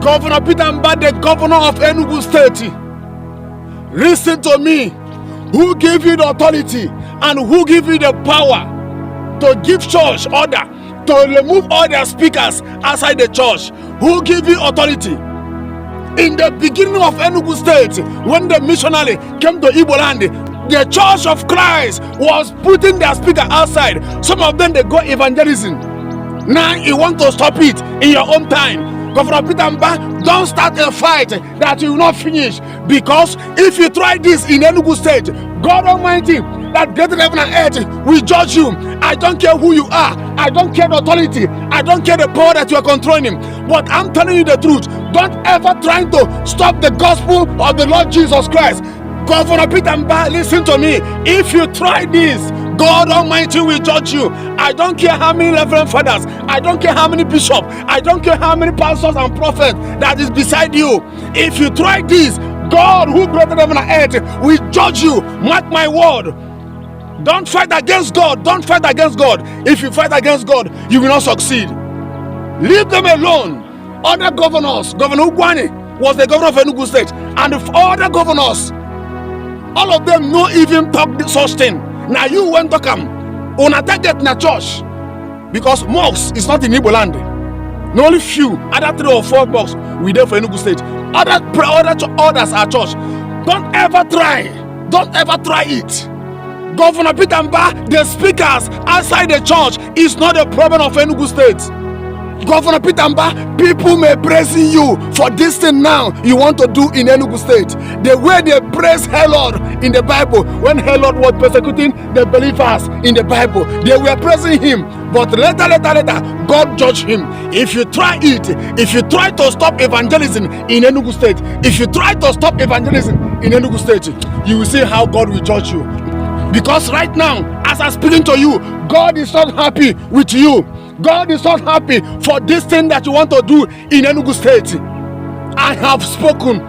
Governor Peter Mba, the governor of Enugu State, listen to me. Who gave you the authority and who gave you the power to give church order to remove all their speakers outside the church? Who gave you authority? In the beginning of Enugu State, when the missionary came to Igbo land, the Church of Christ was putting their speaker outside. Some of them, they go evangelism. Now you want to stop it in your own time. Governor Peter Mba, don't start a fight that you will not finish. Because if you try this in Enugu State, God Almighty, that greater heaven and earth will judge you. I don't care who you are. I don't care the authority. I don't care the power that you are controlling. But I'm telling you the truth. Don't ever try to stop the gospel of the Lord Jesus Christ. Governor Peter Mba, listen to me. If you try this, God Almighty will judge you. I don't care how many reverend fathers, I don't care how many bishops, I don't care how many pastors and prophets that is beside you. If you try this, God who created heaven and earth will judge you. Mark my word. Don't fight against God. Don't fight against God. If you fight against God, you will not succeed. Leave them alone. Other governors, Governor Ugwani was the governor of Enugu State, and the other governors, all of them no even talk such thing. Now you went to come on a target na church because mosques is not in Igbo land. No, only few, other 3 or 4 mosques we there for Enugu State. Others are church. Don't ever try it. Governor Peter Mba, the speakers outside the church is not a problem of Enugu State. Governor Peter Mba, people may praise you for this thing now you want to do in Enugu State. The way they praise Herod in the Bible, when Herod was persecuting the believers in the Bible, they were praising him. But later, God judged him. If you try it, if you try to stop evangelism in Enugu State, you will see how God will judge you. Because right now, as I'm speaking to you, God is not happy with you. God is not happy for this thing that you want to do in Enugu State. I have spoken.